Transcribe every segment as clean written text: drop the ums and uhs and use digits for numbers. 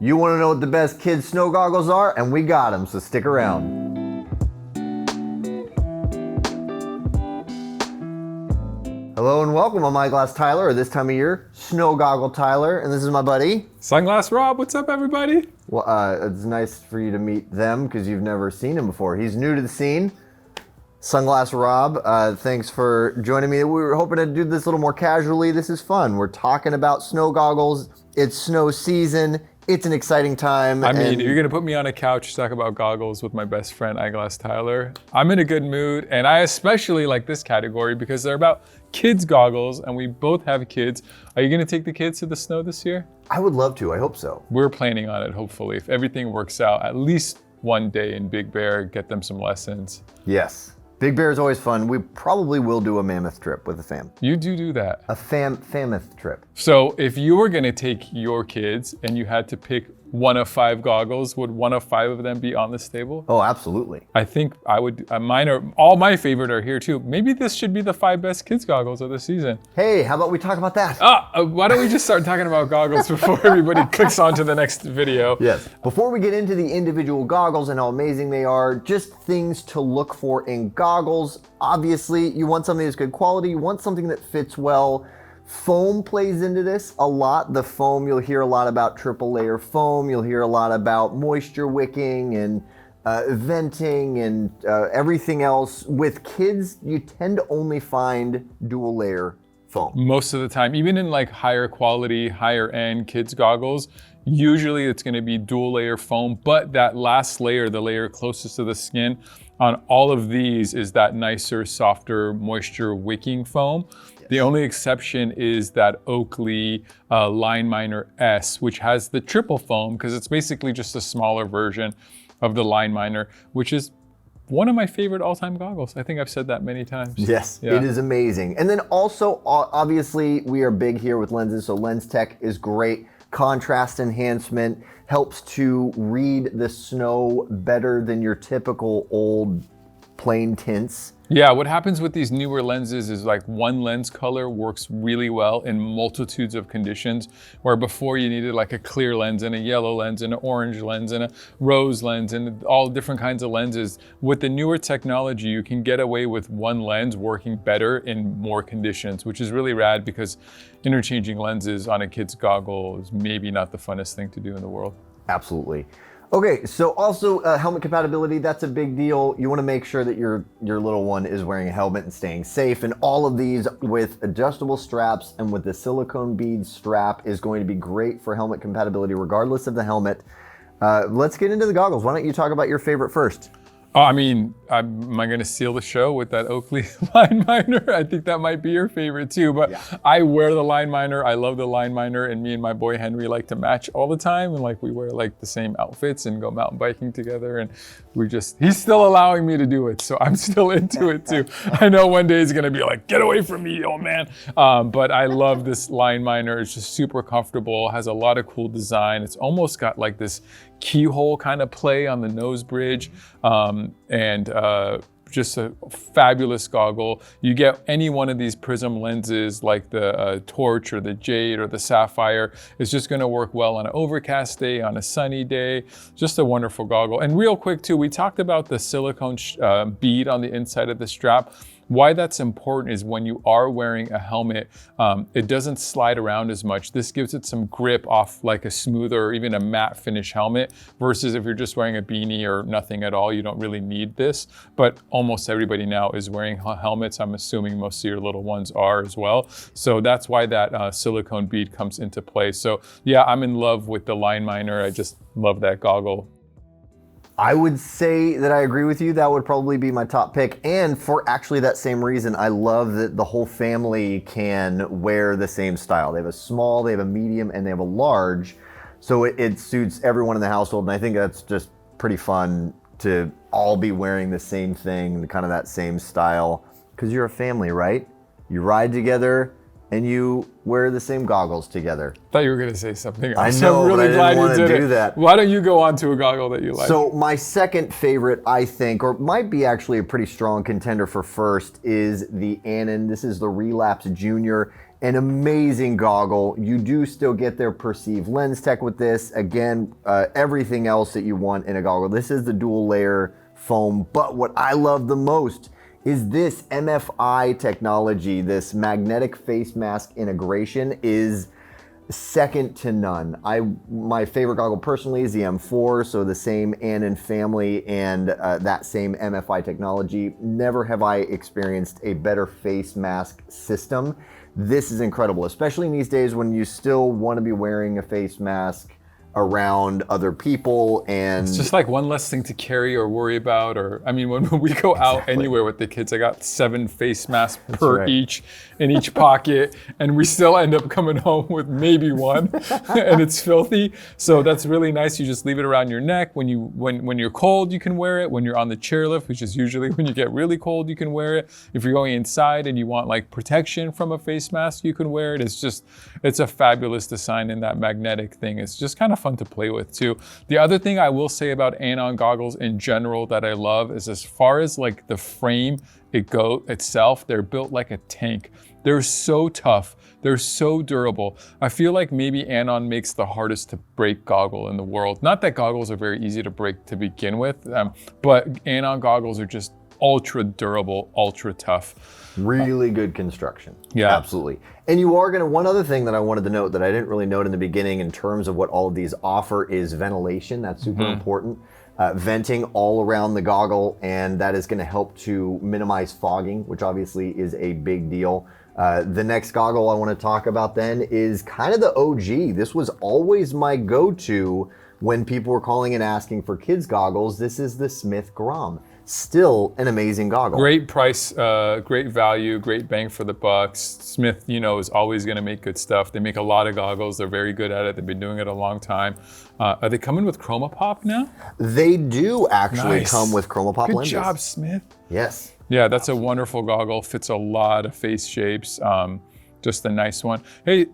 You want to know what the best kids' snow goggles are? And we got them, so stick around. Hello and welcome. I'm Eyeglass Tyler, or this time of year, Snow Goggle Tyler, and this is my buddy. Sunglass Rob, what's up everybody? Well, it's nice for you to meet them because you've never seen him before. He's new to the scene. Sunglass Rob, thanks for joining me. We were hoping to do this a little more casually. This is fun. We're talking about snow goggles. It's snow season. It's an exciting time. I mean, you're gonna put me on a couch to talk about goggles with my best friend, Eyeglass Tyler. I'm in a good mood, and I especially like this category because they're about kids goggles, and we both have kids. Are you gonna take the kids to the snow this year? I would love to, I hope so. We're planning on it, hopefully. If everything works out, at least one day in Big Bear, get them some lessons. Yes. Big Bear is always fun. We probably will do a mammoth trip with the fam. You do that. A fammoth trip. So if you were gonna take your kids and you had to pick one of 5 goggles, would one of 5 of them be on this table? Oh, absolutely. I think I would, mine are, all my favorite are here too. Maybe this should be the 5 best kids goggles of the season. Hey, how about we talk about that? Why don't we just start talking about goggles before everybody clicks on to the next video? Yes. Before we get into the individual goggles and how amazing they are, just things to look for in goggles. Obviously, you want something that's good quality, you want something that fits well. Foam plays into this a lot. The foam, you'll hear a lot about triple layer foam. You'll hear a lot about moisture wicking and venting and everything else. With kids, you tend to only find dual layer foam. Most of the time, even in like higher quality, higher end kids goggles, usually it's gonna be dual layer foam, but that last layer, the layer closest to the skin, on all of these is that nicer, softer, moisture wicking foam. The only exception is that Oakley Line Miner S, which has the triple foam, because it's basically just a smaller version of the Line Miner, which is one of my favorite all-time goggles. I think I've said that many times. Yes, yeah. It is amazing. And then also, obviously, we are big here with lenses, so lens tech is great. Contrast enhancement helps to read the snow better than your typical old plain tints. Yeah, what happens with these newer lenses is like one lens color works really well in multitudes of conditions, where before you needed like a clear lens and a yellow lens and an orange lens and a rose lens and all different kinds of lenses. With the newer technology, you can get away with one lens working better in more conditions, which is really rad because interchanging lenses on a kid's goggle is maybe not the funnest thing to do in the world. Absolutely. Okay, so also helmet compatibility, that's a big deal. You want to make sure that your little one is wearing a helmet and staying safe, and all of these with adjustable straps and with the silicone bead strap is going to be great for helmet compatibility regardless of the helmet. Let's get into the goggles. Why don't you talk about your favorite first? Oh, I mean, am I gonna steal the show with that Oakley Line Miner? I think that might be your favorite too, but yeah. I wear the Line Miner, I love the Line Miner, and me and my boy Henry like to match all the time, and like we wear like the same outfits and go mountain biking together, and he's still allowing me to do it, so I'm still into it too. I know one day he's gonna be like, get away from me, old man. But I love this Line Miner. It's just super comfortable, has a lot of cool design. It's almost got like this keyhole kind of play on the nose bridge, and just a fabulous goggle. You get any one of these prism lenses like the Torch or the Jade or the Sapphire. It's just gonna work well on an overcast day, on a sunny day. Just a wonderful goggle. And real quick too, we talked about the silicone bead on the inside of the strap. Why that's important is when you are wearing a helmet, it doesn't slide around as much. This gives it some grip off like a smoother or even a matte finish helmet, versus if you're just wearing a beanie or nothing at all, you don't really need this. But almost everybody now is wearing helmets. I'm assuming most of your little ones are as well. So that's why that silicone bead comes into play. So yeah, I'm in love with the Line Miner. I just love that goggle. I would say that I agree with you. That would probably be my top pick. And for actually that same reason, I love that the whole family can wear the same style. They have a small, they have a medium, and they have a large. So it suits everyone in the household. And I think that's just pretty fun to all be wearing the same thing, kind of that same style. Because you're a family, right? You ride together and you wear the same goggles together. I thought you were gonna say something else. I know, I'm really but I glad didn't you want to did do it. that. Why don't you go on to a goggle that you like? So my second favorite, I think, or might be actually a pretty strong contender for first, is the Anon. This is the Relapse Jr. An amazing goggle. You do still get their perceived lens tech with this. Again, everything else that you want in a goggle. This is the dual layer foam, but what I love the most is this MFI technology. This magnetic face mask integration is second to none. My favorite goggle personally is the M4, so the same Anon family and that same MFI technology. Never have I experienced a better face mask system. This is incredible, especially in these days when you still want to be wearing a face mask around other people, and it's just like one less thing to carry or worry about. Or I mean, when we go out anywhere with the kids, I got 7 face masks per each in each pocket, and we still end up coming home with maybe one, and it's filthy. So that's really nice. You just leave it around your neck. When you're cold, you can wear it. When you're on the chairlift, which is usually when you get really cold, you can wear it. If you're going inside and you want like protection from a face mask, you can wear it. It's a fabulous design, and that magnetic thing is just kind of fun to play with too. The other thing I will say about Anon goggles in general that I love is, as far as like the frame itself, they're built like a tank. They're so tough. They're so durable. I feel like maybe Anon makes the hardest to break goggle in the world. Not that goggles are very easy to break to begin with, but Anon goggles are just ultra durable, ultra tough. Really good construction. Yeah. Absolutely. And you are going to, one other thing that I wanted to note that I didn't really note in the beginning in terms of what all of these offer is ventilation. That's super important. Venting all around the goggle, and that is going to help to minimize fogging, which obviously is a big deal. The next goggle I want to talk about then is kind of the OG. This was always my go-to when people were calling and asking for kids goggles. This is the Smith Grom. Still an amazing goggle. Great price, great value, great bang for the bucks. Smith, is always going to make good stuff. They make a lot of goggles. They're very good at it. They've been doing it a long time. Are they coming with Chroma Pop now? They do actually come with Chroma Pop lenses. Good job, Smith. Yes. Yeah, that's a wonderful goggle. Fits a lot of face shapes. Just a nice one. Hey,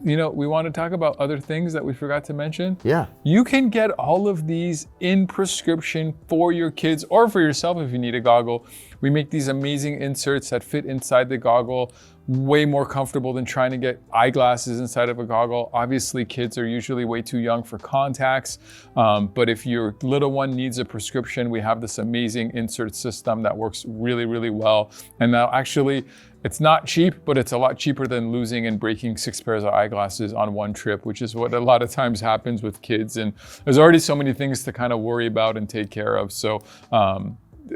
we want to talk about other things that we forgot to mention. Yeah. You can get all of these in prescription for your kids or for yourself if you need a goggle. We make these amazing inserts that fit inside the goggle, way more comfortable than trying to get eyeglasses inside of a goggle. Obviously, kids are usually way too young for contacts, but if your little one needs a prescription, we have this amazing insert system that works really, really well. And now actually, it's not cheap, but it's a lot cheaper than losing and breaking 6 pairs of eyeglasses on one trip, which is what a lot of times happens with kids. And there's already so many things to kind of worry about and take care of. So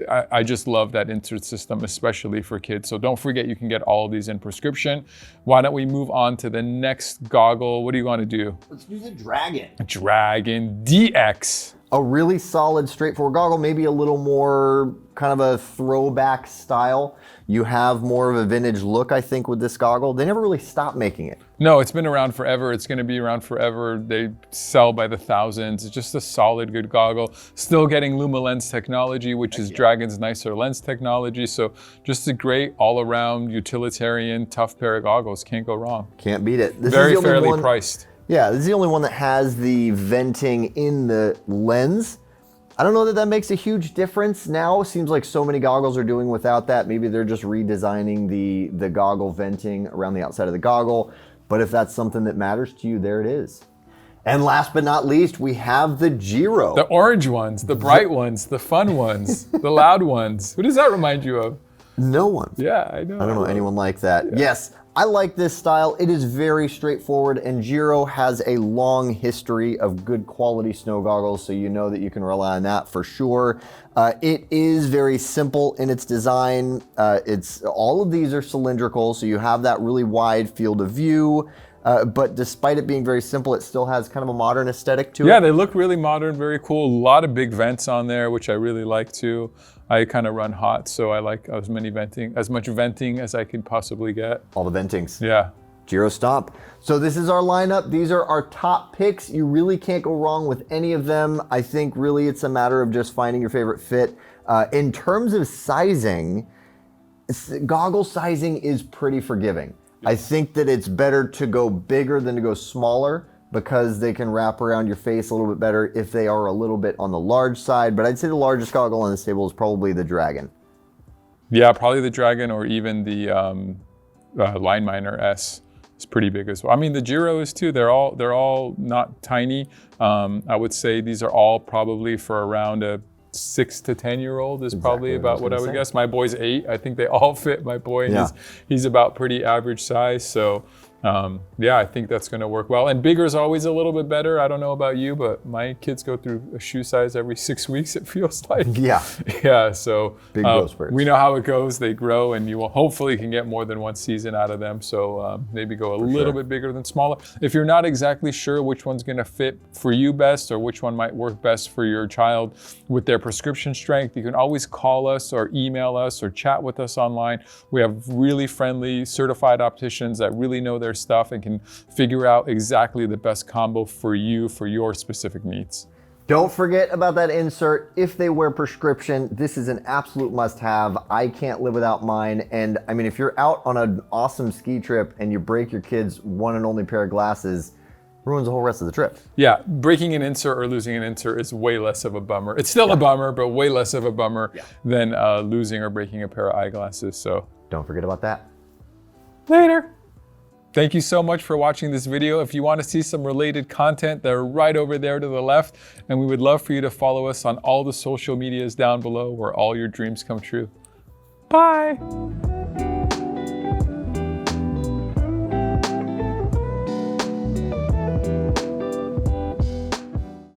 I just love that insert system, especially for kids. So don't forget, you can get all of these in prescription. Why don't we move on to the next goggle? What do you want to do? Let's do the Dragon. Dragon DX. A really solid, straightforward goggle, maybe a little more kind of a throwback style. You have more of a vintage look, I think, with this goggle. They never really stopped making it. No, it's been around forever. It's going to be around forever. They sell by the thousands. It's just a solid, good goggle. Still getting LumaLens technology, which is Dragon's nicer lens technology. So just a great all-around utilitarian, tough pair of goggles. Can't go wrong. Can't beat it. This Very is the only fairly one, priced. Yeah, this is the only one that has the venting in the lens. I don't know that makes a huge difference now. Seems like so many goggles are doing without that. Maybe they're just redesigning the goggle venting around the outside of the goggle. But if that's something that matters to you, there it is. And last but not least, we have the Giro. The orange ones, the bright ones, the fun ones, the loud ones. Who does that remind you of? No one. Yeah, I know. I don't know anyone like that. Yeah. Yes, I like this style. It is very straightforward, and Giro has a long history of good quality snow goggles, so you know that you can rely on that for sure. It is very simple in its design. All of these are cylindrical, so you have that really wide field of view. But despite it being very simple, it still has kind of a modern aesthetic to it. Yeah, they look really modern, very cool. A lot of big vents on there, which I really like too. I kind of run hot, so I like as much venting as I could possibly get. All the ventings. Yeah. Giro Stomp. So this is our lineup. These are our top picks. You really can't go wrong with any of them. I think really it's a matter of just finding your favorite fit. In terms of sizing, goggle sizing is pretty forgiving. I think that it's better to go bigger than to go smaller, because they can wrap around your face a little bit better if they are a little bit on the large side. But I'd say the largest goggle on this table is probably the Dragon. Yeah, probably the Dragon, or even the line miner S is pretty big as well. I mean, the Giro is too. They're all not tiny. I would say these are all probably for around a 6 to 10-year-old is probably about what I would guess. My boy's 8. I think they all fit my boy. And he's about pretty average size. So yeah, I think that's going to work well. And bigger is always a little bit better. I don't know about you, but my kids go through a shoe size every 6 weeks, it feels like. Yeah. So big growth spurts. We know how it goes. They grow, and you will hopefully can get more than one season out of them. So maybe go a little bit bigger than smaller. If you're not exactly sure which one's going to fit for you best or which one might work best for your child with their prescription strength, you can always call us or email us or chat with us online. We have really friendly certified opticians that really know their stuff and can figure out exactly the best combo for you for your specific needs. Don't forget about that insert. If they wear prescription, this is an absolute must-have. I can't live without mine. And I mean, if you're out on an awesome ski trip and you break your kid's one and only pair of glasses, ruins the whole rest of the trip. Yeah, breaking an insert or losing an insert is way less of a bummer. It's still a bummer, but way less of a bummer than losing or breaking a pair of eyeglasses. So don't forget about that. Later. Thank you so much for watching this video. If you want to see some related content, they're right over there to the left. And we would love for you to follow us on all the social medias down below where all your dreams come true. Bye.